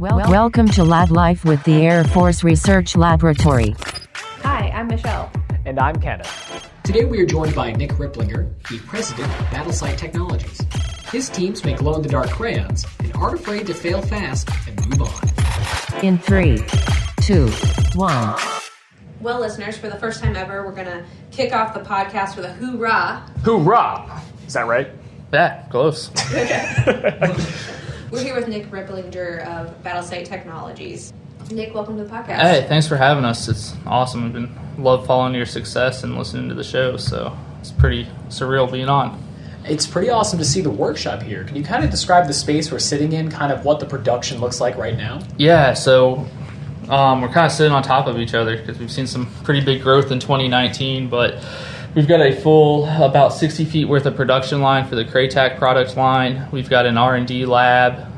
Welcome to Lab Life with the Air Force Research Laboratory. Hi, I'm Michelle. And I'm Kenneth. Today we are joined by Nick Ripplinger, the president of Battlestate Technologies. His teams make glow-in-the-dark crayons and aren't afraid to fail fast and move on. In 3, 2, 1. Well, listeners, for the first time ever, we're going to kick off the podcast with a hoorah. Hoorah! Is that right? Yeah, close. We're here with Nick Ripplinger of Battlestate Technologies. Nick, welcome to the podcast. Hey, thanks for having us. It's awesome. I've love following your success and listening to the show, so it's pretty surreal being on. It's pretty awesome to see the workshop here. Can you kind of describe the space we're sitting in, kind of what the production looks like right now? Yeah, so we're kind of sitting on top of each other because we've seen some pretty big growth in 2019, but we've got a full about 60 feet worth of production line for the Craytac product line. We've got an R&D lab.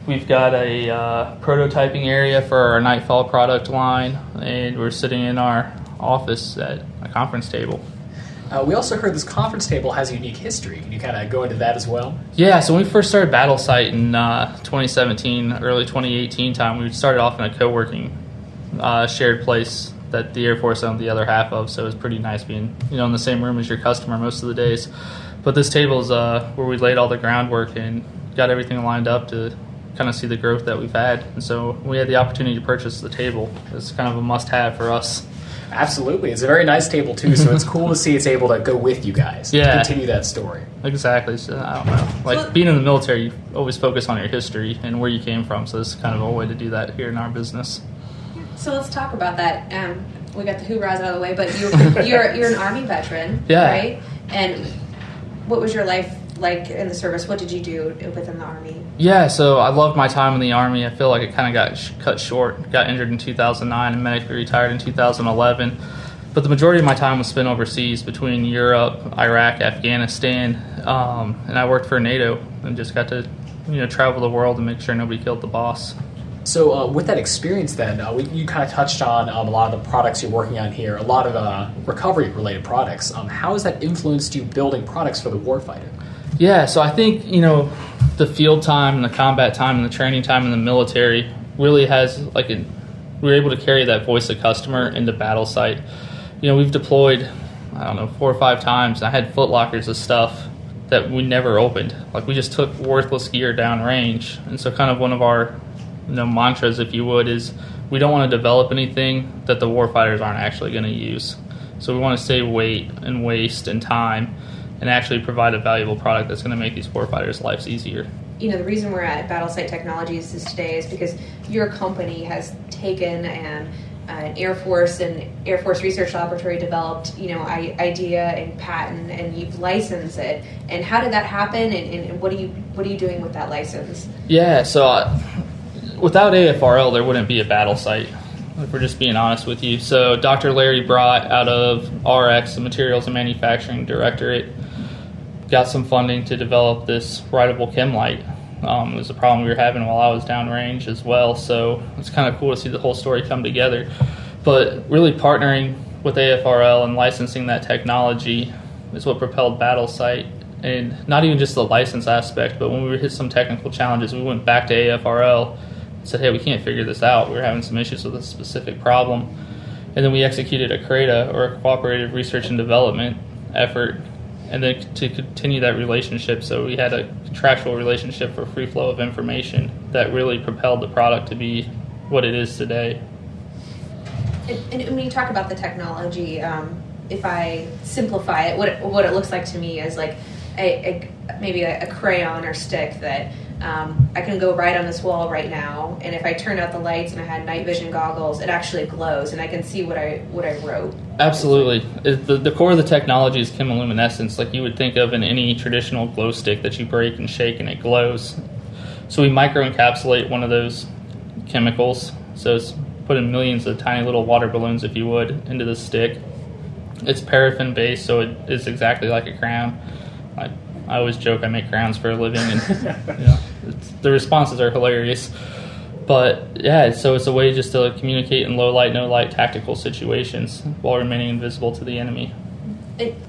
We've got a prototyping area for our Nightfall product line, and we're sitting in our office at a conference table. We also heard this conference table has a unique history. Can you kind of go into that as well? Yeah, so when we first started Battlesite in 2017, early 2018 time, we started off in a co-working shared place that the Air Force owned the other half of, so it was pretty nice being in the same room as your customer most of the days. But this table is where we laid all the groundwork and got everything lined up to kind of see the growth that we've had. And so we had the opportunity to purchase the table. It's kind of a must-have for us. Absolutely. It's a very nice table, too, so it's cool to see it's able to go with you guys. Yeah. Continue that story. Exactly. So, I don't know. Like, being in the military, you always focus on your history and where you came from, so this is kind of a way to do that here in our business. So let's talk about that. We got the hoorahs out of the way, but you're an Army veteran, yeah. Right? And what was your life like in the service? What did you do within the Army? Yeah, so I loved my time in the Army. I feel like it kind of got cut short. Got injured in 2009 and medically retired in 2011. But the majority of my time was spent overseas between Europe, Iraq, Afghanistan, and I worked for NATO and just got to travel the world and make sure nobody killed the boss. So with that experience then, you kind of touched on a lot of the products you're working on here, a lot of recovery-related products. How has that influenced you building products for the warfighter? Yeah, so I think, the field time and the combat time and the training time in the military really has, we're able to carry that voice of customer into battle site. We've deployed, 4 or 5 times. I had footlockers of stuff that we never opened. We just took worthless gear down range. And so kind of one of our mantras, if you would, is we don't want to develop anything that the warfighters aren't actually going to use. So we want to save weight and waste and time and actually provide a valuable product that's going to make these warfighters' lives easier. The reason we're at Battlestate Technologies today is because your company has taken an Air Force Research Laboratory developed, idea and patent, and you've licensed it. And how did that happen? And what are you doing with that license? Yeah, so without AFRL, there wouldn't be a battle site, if we're just being honest with you. So Dr. Larry Brott out of RX, the Materials and Manufacturing Directorate, got some funding to develop this writable chem light. It was a problem we were having while I was downrange as well, so it's kind of cool to see the whole story come together. But really partnering with AFRL and licensing that technology is what propelled Battlesite. And not even just the license aspect, but when we hit some technical challenges, we went back to AFRL and said, hey, we can't figure this out. We were having some issues with a specific problem. And then we executed a CRADA, or a Cooperative Research and Development effort, and then to continue that relationship. So we had a contractual relationship for free flow of information that really propelled the product to be what it is today. And when you talk about the technology, if I simplify it, what it looks like to me is like maybe a crayon or stick that I can go right on this wall right now, and if I turn out the lights and I had night vision goggles, it actually glows and I can see what I wrote. Absolutely. The core of the technology is chemiluminescence, like you would think of in any traditional glow stick that you break and shake and it glows. So we microencapsulate one of those chemicals, so it's put in millions of tiny little water balloons, if you would, into the stick. It's paraffin based, so it is exactly like a crown. I always joke I make crowns for a living, and the responses are hilarious. But yeah, so it's a way just to communicate in low light, no light tactical situations while remaining invisible to the enemy.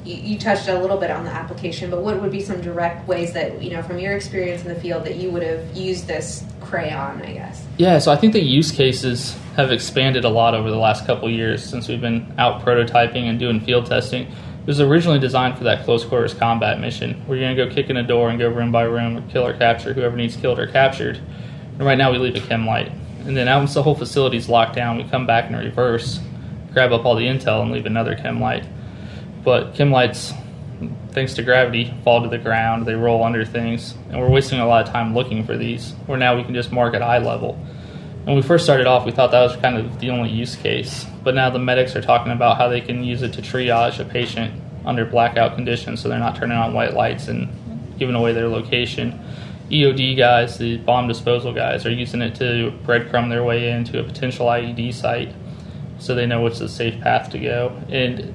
You touched a little bit on the application, but what would be some direct ways that, from your experience in the field, that you would have used this crayon, I guess? Yeah, so I think the use cases have expanded a lot over the last couple years since we've been out prototyping and doing field testing. It was originally designed for that close quarters combat mission where you're going to go kick in a door and go room by room and kill or capture whoever needs killed or captured. And right now we leave a chem light. And then once the whole facility's locked down, we come back in reverse, grab up all the intel, and leave another chem light. But chem lights, thanks to gravity, fall to the ground, they roll under things, and we're wasting a lot of time looking for these, where now we can just mark at eye level. When we first started off, we thought that was kind of the only use case, but now the medics are talking about how they can use it to triage a patient under blackout conditions so they're not turning on white lights and giving away their location. EOD guys, the bomb disposal guys, are using it to breadcrumb their way into a potential IED site so they know what's the safe path to go. And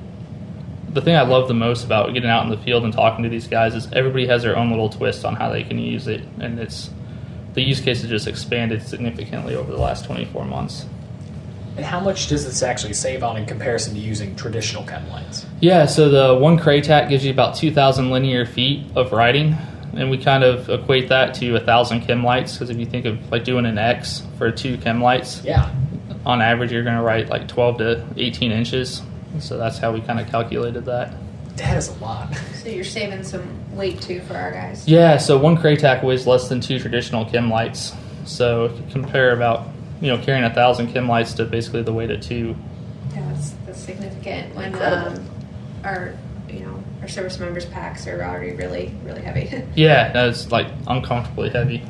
the thing I love the most about getting out in the field and talking to these guys is everybody has their own little twist on how they can use it, and the use case has just expanded significantly over the last 24 months. And how much does this actually save on in comparison to using traditional chem lights? Yeah, so the one CRATAC gives you about 2,000 linear feet of writing, and we kind of equate that to 1,000 chem lights, because if you think of like doing an X for 2 chem lights, yeah, on average you're going to write like 12 to 18 inches. So that's how we kind of calculated that. That is a lot. So you're saving some weight too for our guys. Yeah, so one CRATAC weighs less than 2 traditional chem lights. So if you compare about, carrying 1,000 chem lights to basically the weight of 2. Yeah, that's significant. When our service members' packs are already really, really heavy. Yeah, that's like uncomfortably heavy.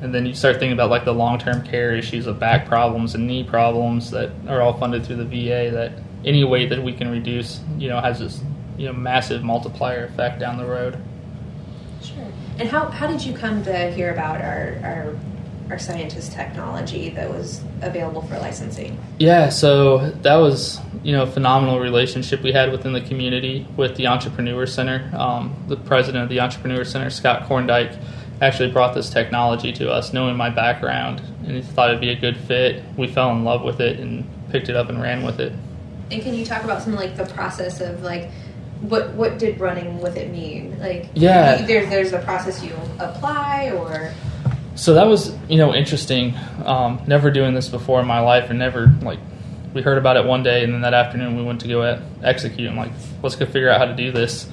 And then you start thinking about like the long-term care issues of back problems and knee problems that are all funded through the VA, that any weight that we can reduce, has this, massive multiplier effect down the road. Sure. And how did you come to hear about our scientist technology that was available for licensing? Yeah, so that was, a phenomenal relationship we had within the community with the Entrepreneur Center. The president of the Entrepreneur Center, Scott Korndike, actually brought this technology to us, knowing my background, and he thought it'd be a good fit. We fell in love with it and picked it up and ran with it. And can you talk about some like the process of like what did running with it mean? Like, yeah, there's a process you apply, or so that was interesting. Never doing this before in my life, and never we heard about it one day, and then that afternoon we went to go execute. I'm like, let's go figure out how to do this.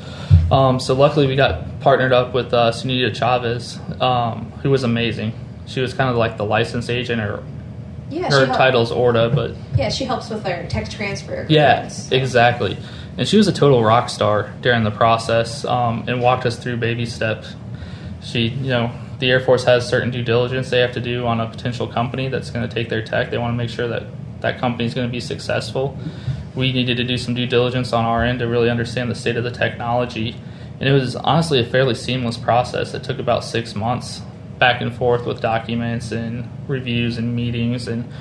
So luckily we got partnered up with Sunita Chavez, who was amazing. She was kind of like the license agent, or her title's Orta, but yeah, she helps with our tech transfer. Yeah, exactly. And she was a total rock star during the process, and walked us through baby steps. She, the Air Force has certain due diligence they have to do on a potential company that's going to take their tech. They want to make sure that that company is going to be successful. We needed to do some due diligence on our end to really understand the state of the technology. And it was honestly a fairly seamless process. It took about 6 months back and forth with documents and reviews and meetings, and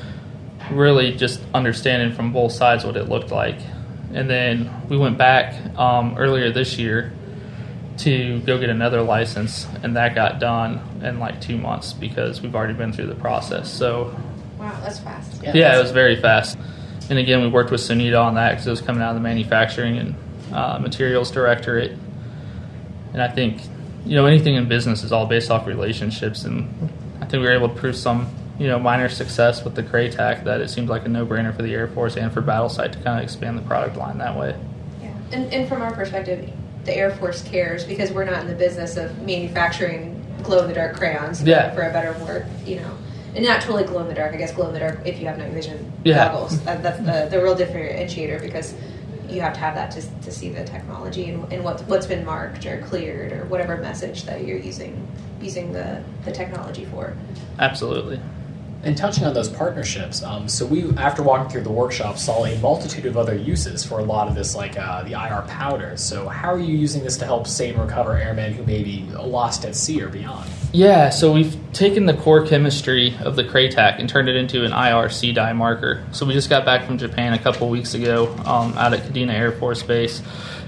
really just understanding from both sides what it looked like. And then we went back earlier this year to go get another license, and that got done in 2 months because we've already been through the process. So wow, that's fast. Yeah, it was very fast. And again, we worked with Sunita on that because it was coming out of the manufacturing and materials directorate. And I think, anything in business is all based off relationships, and I think we were able to prove some, minor success with the CRATAC, that it seems like a no-brainer for the Air Force and for Battlestate to kind of expand the product line that way. Yeah, and from our perspective, the Air Force cares because we're not in the business of manufacturing glow-in-the-dark crayons, for a better word, And not totally glow-in-the-dark, I guess glow-in-the-dark if you have night vision goggles. That's the real differentiator, because you have to have that to see the technology and what's been marked or cleared or whatever message that you're using the technology for. Absolutely. And touching on those partnerships, so we, after walking through the workshop, saw a multitude of other uses for a lot of this, like the IR powders. So how are you using this to help save and recover airmen who may be lost at sea or beyond? Yeah, so we've taken the core chemistry of the CRATAC and turned it into an IR sea dye marker. So we just got back from Japan a couple weeks ago out at Kadena Air Force Base,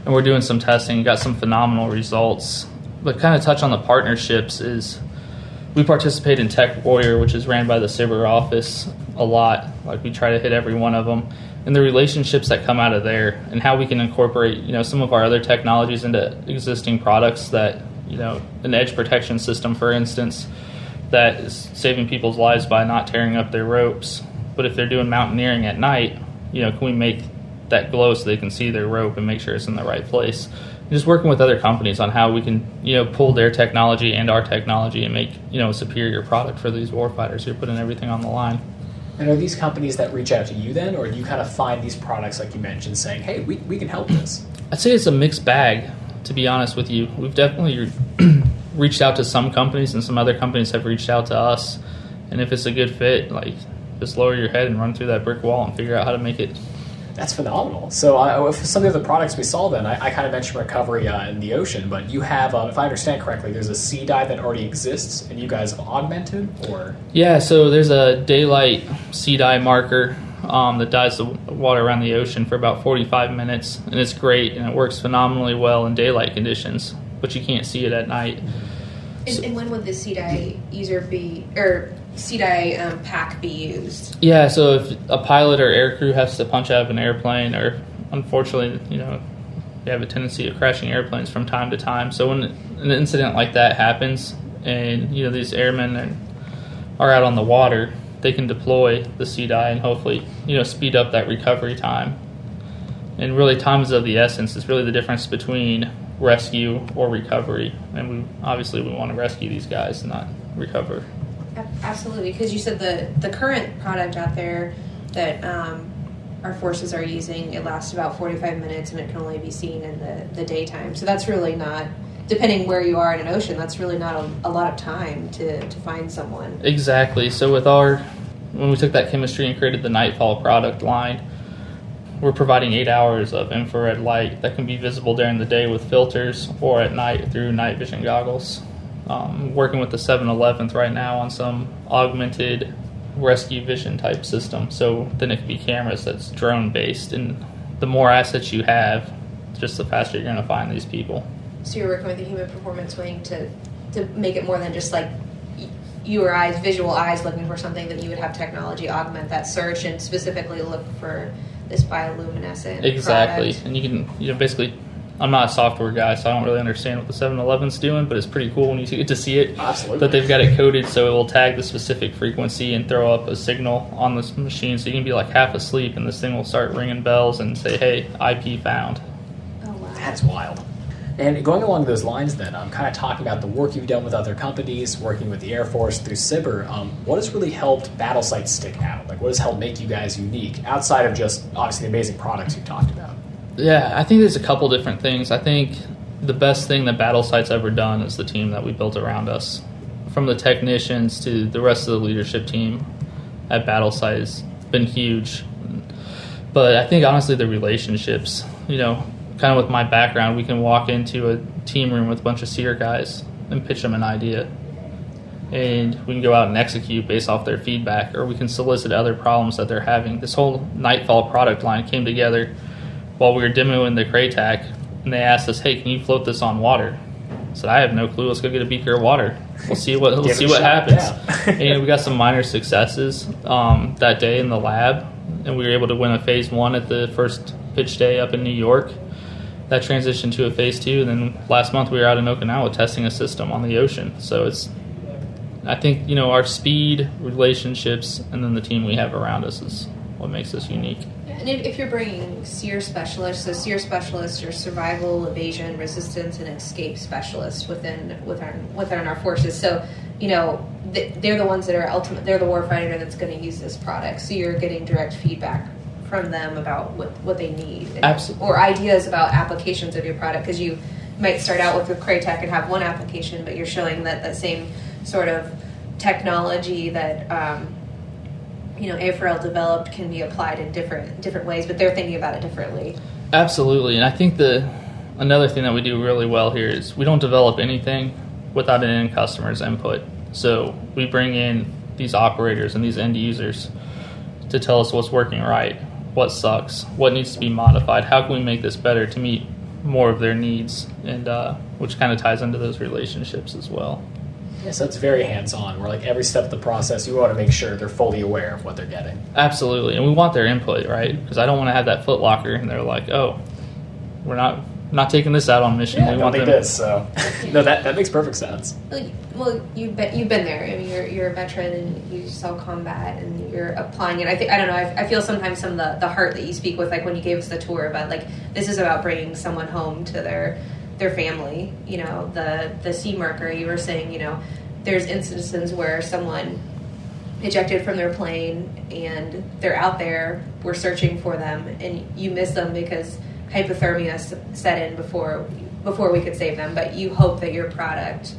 and we're doing some testing, got some phenomenal results. But kind of touch on the partnerships is we participate in Tech Warrior, which is ran by the Cyber Office a lot. We try to hit every one of them. And the relationships that come out of there and how we can incorporate, some of our other technologies into existing products that, an edge protection system, for instance, that is saving people's lives by not tearing up their ropes. But if they're doing mountaineering at night, can we make that glow so they can see their rope and make sure it's in the right place? Just working with other companies on how we can, pull their technology and our technology and make, a superior product for these warfighters who are putting everything on the line. And are these companies that reach out to you then, or do you kind of find these products, like you mentioned, saying, hey, we can help this? I'd say it's a mixed bag, to be honest with you. We've definitely reached out to some companies, and some other companies have reached out to us. And if it's a good fit, just lower your head and run through that brick wall and figure out how to make it. That's phenomenal. So for some of the products we saw then, I kind of mentioned recovery in the ocean, but you have, if I understand correctly, there's a sea dive that already exists, and you guys have augmented, or? Yeah, so there's a daylight sea dive marker that dives the water around the ocean for about 45 minutes, and it's great, and it works phenomenally well in daylight conditions, but you can't see it at night. And when would the sea dive user be, or sea dive pack be used? Yeah, so if a pilot or aircrew has to punch out of an airplane, or unfortunately, they have a tendency of crashing airplanes from time to time. So when an incident like that happens, and these airmen are out on the water, they can deploy the sea dive and hopefully speed up that recovery time. And really, time is of the essence. It's really the difference between rescue or recovery, and we want to rescue these guys and not recover. Absolutely, because you said the current product out there that our forces are using, it lasts about 45 minutes and it can only be seen in the daytime. So that's really not, depending where you are in an ocean, that's really not a lot of time to find someone. Exactly. So when we took that chemistry and created the Nightfall product line, we're providing 8 hours of infrared light that can be visible during the day with filters or at night through night vision goggles. Working with the 7-Eleventh right now on some augmented rescue vision type system. So then it can be cameras that's drone based, and the more assets you have, just the faster you're going to find these people. So you're working with the human performance wing to make it more than just like your eyes, visual eyes looking for something, that you would have technology augment that search and specifically look for this bioluminescent exactly product. And you can basically, I'm not a software guy, so I don't really understand what the 7-Eleven's doing, but it's pretty cool when you get to see it. Absolutely. That they've got it coded so it will tag the specific frequency and throw up a signal on this machine, so you can be like half asleep and this thing will start ringing bells and say, hey, IP found. Oh wow, That's wild. And going along those lines then, I'm kind of talking about the work you've done with other companies, working with the Air Force through SBIR. What has really helped Battlesite stick out? What has helped make you guys unique, outside of just, obviously, the amazing products you've talked about? Yeah, I think there's a couple different things. I think the best thing that Battlesite's ever done is the team that we built around us. From the technicians to the rest of the leadership team at Battlesite has been huge. But I think, honestly, the relationships, kind of with my background, we can walk into a team room with a bunch of SEER guys and pitch them an idea. And we can go out and execute based off their feedback, or we can solicit other problems that they're having. This whole Nightfall product line came together while we were demoing the Craytac, and they asked us, hey, can you float this on water? I said, I have no clue. Let's go get a beaker of water. We'll see what happens. Yeah. And we got some minor successes that day in the lab, and we were able to win a phase 1 at the first pitch day up in New York. That transitioned to a phase 2, and then last month we were out in Okinawa testing a system on the ocean. So I think our speed, relationships, and then the team we have around us is what makes us unique. And if you're bringing SEER specialists, so SEER specialists are survival, evasion, resistance, and escape specialists within our forces. So they're the ones that are they're the warfighter that's going to use this product. So you're getting direct feedback from them about what they need. Absolutely. Or ideas about applications of your product, because you might start out with the Craytac and have one application, but you're showing that same sort of technology that AFRL developed can be applied in different ways, but they're thinking about it differently. Absolutely. And I think another thing that we do really well here is we don't develop anything without an end customer's input. So we bring in these operators and these end users to tell us what's working right, what sucks, what needs to be modified, how can we make this better to meet more of their needs, and which kind of ties into those relationships as well. Yeah, so it's very hands-on, where every step of the process, you want to make sure they're fully aware of what they're getting. Absolutely, and we want their input, right? Because I don't want to have that footlocker, and they're like, oh, we're not not taking this out on mission. Yeah, We don't want think them. this. So no, that makes perfect sense. Well, you've been there. I mean, you're a veteran and you saw combat and you're applying it. I don't know. I feel sometimes some of the heart that you speak with, like when you gave us the tour about like this is about bringing someone home to their family. You know, the sea marker. You were saying, you know, there's instances where someone ejected from their plane and they're out there. We're searching for them, and you miss them because hypothermia set in before we could save them. But you hope that your product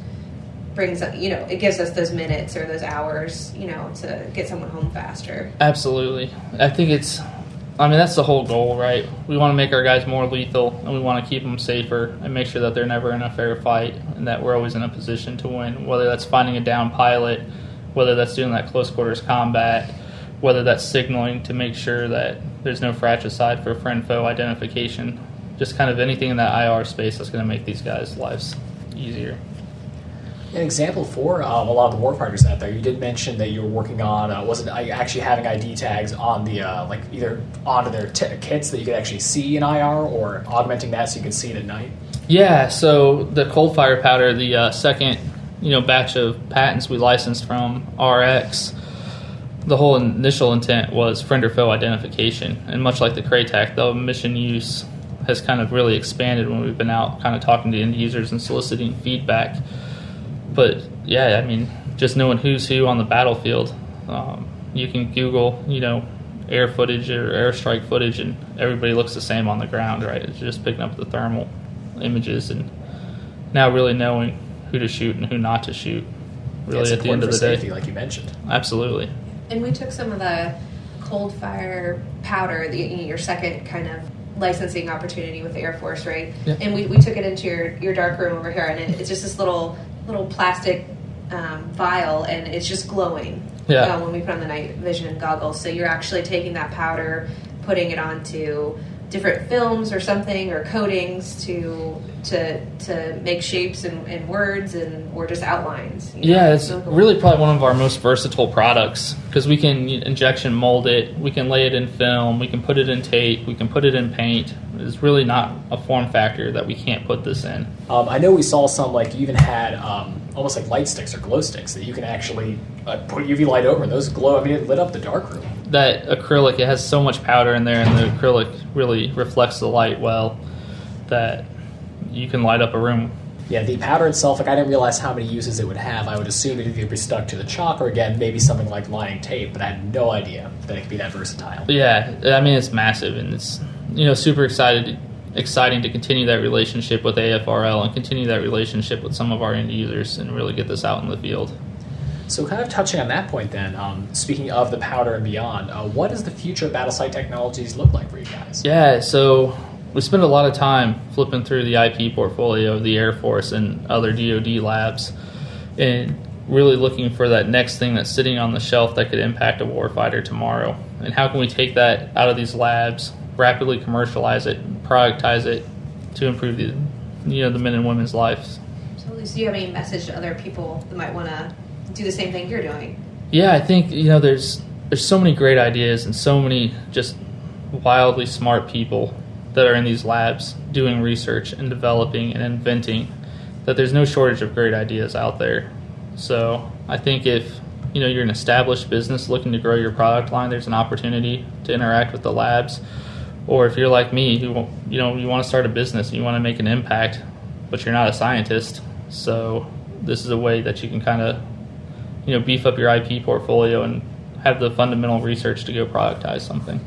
brings, you know, it gives us those minutes or those hours, you know, to get someone home faster. Absolutely. I think that's the whole goal, right? We want to make our guys more lethal, and we want to keep them safer and make sure that they're never in a fair fight and that we're always in a position to win, whether that's finding a down pilot, whether that's doing that close quarters combat, whether that's signaling to make sure that there's no fratricide for friend-foe identification, just kind of anything in that IR space that's going to make these guys' lives easier. An example for a lot of the warfighters out there, you did mention that you were working on, actually having ID tags on the, like either onto their kits that you could actually see in IR or augmenting that so you could see it at night? Yeah, so the cold fire powder, the second batch of patents we licensed from RX, the whole initial intent was friend or foe identification. And much like the Craytac, the mission use has kind of really expanded when we've been out kind of talking to end users and soliciting feedback. But yeah, I mean, just knowing who's who on the battlefield, you can Google, air footage or airstrike footage, and everybody looks the same on the ground, right? It's just picking up the thermal images and now really knowing who to shoot and who not to shoot. Really, at the end of the safety, day, like you mentioned. Absolutely. And we took some of the cold fire powder, your second kind of licensing opportunity with the Air Force, right? Yeah. And we took it into your dark room over here, and it's just this little plastic vial, and it's just glowing. Yeah. When we put on the night vision goggles, so you're actually taking that powder, putting it onto different films or something, or coatings to make shapes and words or just outlines. Yeah, it's really probably one of our most versatile products because we can injection mold it, we can lay it in film, we can put it in tape, we can put it in paint. It's really not a form factor that we can't put this in. I know we saw some, like you even had almost like light sticks or glow sticks that you can actually put UV light over, and those glow. I mean, it lit up the dark room. That acrylic, it has so much powder in there, and the acrylic really reflects the light well that you can light up a room. Yeah, the powder itself, like I didn't realize how many uses it would have. I would assume it'd either be stuck to the chalk or, again, maybe something like lining tape, but I had no idea that it could be that versatile. Yeah, I mean, it's massive, and it's super exciting to continue that relationship with AFRL and continue that relationship with some of our end users and really get this out in the field. So kind of touching on that point then, speaking of the powder and beyond, what does the future of Battlestate Technologies look like for you guys? Yeah, so we spend a lot of time flipping through the IP portfolio of the Air Force and other DoD labs and really looking for that next thing that's sitting on the shelf that could impact a warfighter tomorrow. And how can we take that out of these labs, rapidly commercialize it, productize it to improve the men and women's lives. So Lucy, do you have any message to other people that might want to do the same thing you're doing? Yeah, I think there's so many great ideas and so many just wildly smart people that are in these labs doing research and developing and inventing that there's no shortage of great ideas out there. So I think if you're an established business looking to grow your product line, there's an opportunity to interact with the labs. Or if you're like me, who you want to start a business and you want to make an impact, but you're not a scientist, so this is a way that you can kind of beef up your IP portfolio and have the fundamental research to go productize something.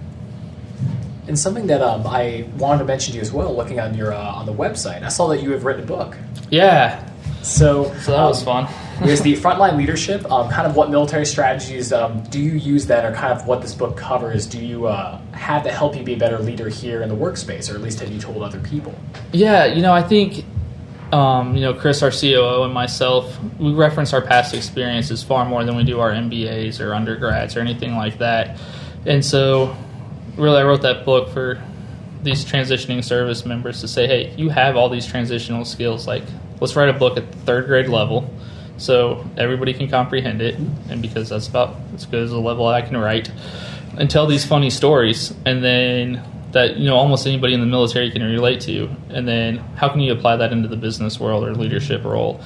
And something that I wanted to mention to you as well, looking on your on the website, I saw that you have written a book. Yeah. So that was fun. There's the frontline leadership. Kind of what military strategies do you use that, or kind of what this book covers? Do you have to help you be a better leader here in the workspace, or at least have you told other people? Yeah, I think Chris, our COO, and myself, we reference our past experiences far more than we do our MBAs or undergrads or anything like that. And so, really, I wrote that book for these transitioning service members to say, hey, you have all these transitional skills. Like, let's write a book at the third grade level so everybody can comprehend it, and because that's about as good as the level I can write, and tell these funny stories. And then that almost anybody in the military can relate to, and then how can you apply that into the business world or leadership role,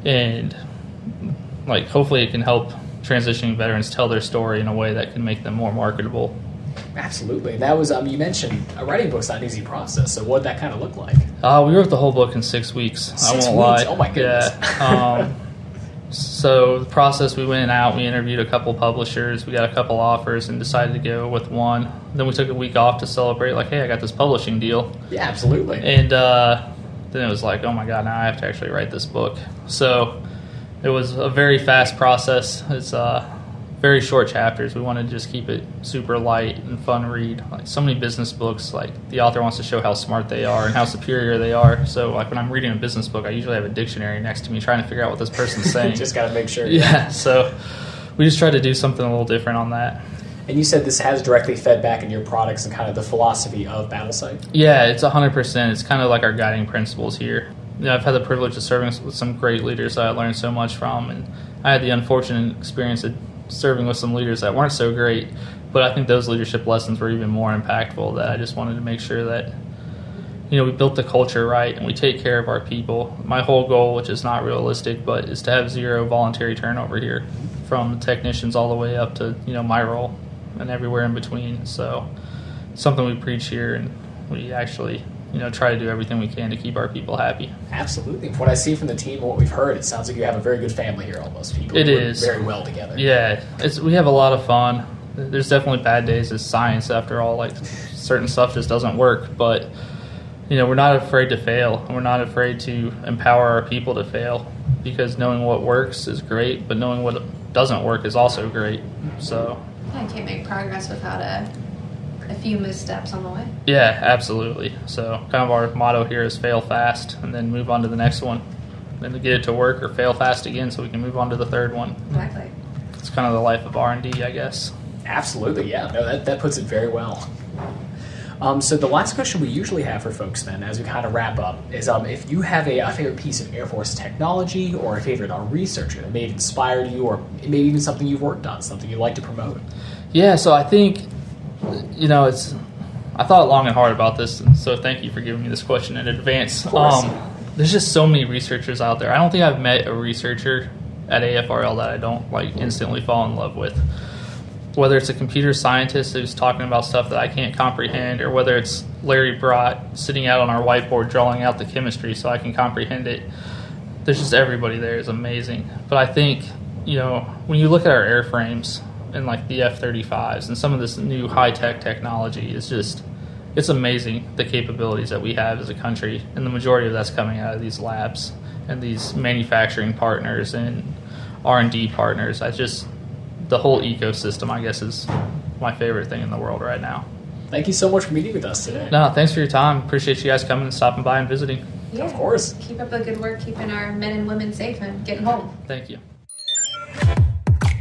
and like hopefully it can help transitioning veterans tell their story in a way that can make them more marketable. Absolutely. That was you mentioned writing book's not an easy process. So what did that kind of look like? We wrote the whole book in 6 weeks. I won't lie. Oh my goodness. Yeah. So the process, we went out, we interviewed a couple publishers, we got a couple offers, and decided to go with one. Then we took a week off to celebrate, like, hey, I got this publishing deal. Yeah, absolutely. And then it was like, oh my God, now I have to actually write this book. So it was a very fast process. It's very short chapters. We wanted to just keep it super light and fun read. Like so many business books, like the author wants to show how smart they are and how superior they are. So like when I'm reading a business book, I usually have a dictionary next to me trying to figure out what this person's saying. Just got to make sure. Yeah, so we just tried to do something a little different on that. And you said this has directly fed back in your products and kind of the philosophy of Battlestate? Yeah, it's 100%. It's kind of like our guiding principles here. I've had the privilege of serving with some great leaders that I learned so much from, and I had the unfortunate experience of serving with some leaders that weren't so great, but I think those leadership lessons were even more impactful, that I just wanted to make sure that we built the culture right and we take care of our people. My whole goal, which is not realistic, but is to have zero voluntary turnover here, from technicians all the way up to my role and everywhere in between. So something we preach here, and we actually try to do everything we can to keep our people happy. Absolutely. From what I see from the team and what we've heard, it sounds like you have a very good family here almost. People it work is. very well together. Yeah. We have a lot of fun. There's definitely bad days. It's science after all. Like certain stuff just doesn't work. But, we're not afraid to fail. And we're not afraid to empower our people to fail, because knowing what works is great, but knowing what doesn't work is also great. So I can't make progress without a few missteps on the way. Yeah, absolutely. So kind of our motto here is fail fast and then move on to the next one. Then to get it to work, or fail fast again so we can move on to the third one. Exactly. It's kind of the life of R&D, I guess. Absolutely, yeah. No, that puts it very well. So the last question we usually have for folks then, as we kind of wrap up, is if you have a favorite piece of Air Force technology or a favorite researcher that may have inspired you, or maybe even something you've worked on, something you'd like to promote. Yeah, so I think I thought long and hard about this, so thank you for giving me this question in advance. Of course. There's just so many researchers out there. I don't think I've met a researcher at AFRL that I don't instantly fall in love with. Whether it's a computer scientist who's talking about stuff that I can't comprehend, or whether it's Larry Brott sitting out on our whiteboard drawing out the chemistry so I can comprehend it. There's just everybody there is amazing. But I think, when you look at our airframes, and like the F-35s and some of this new high-tech technology, it's amazing the capabilities that we have as a country, and the majority of that's coming out of these labs and these manufacturing partners and R&D partners. The whole ecosystem, I guess, is my favorite thing in the world right now. Thank you so much for meeting with us today. No, thanks for your time. Appreciate you guys coming and stopping by and visiting. Yeah. Of course. Keep up the good work, keeping our men and women safe and getting home. Thank you.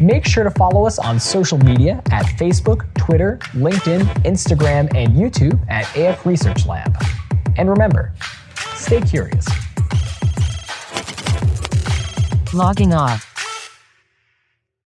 Make sure to follow us on social media at Facebook, Twitter, LinkedIn, Instagram, and YouTube at AF Research Lab. And remember, stay curious. Logging off.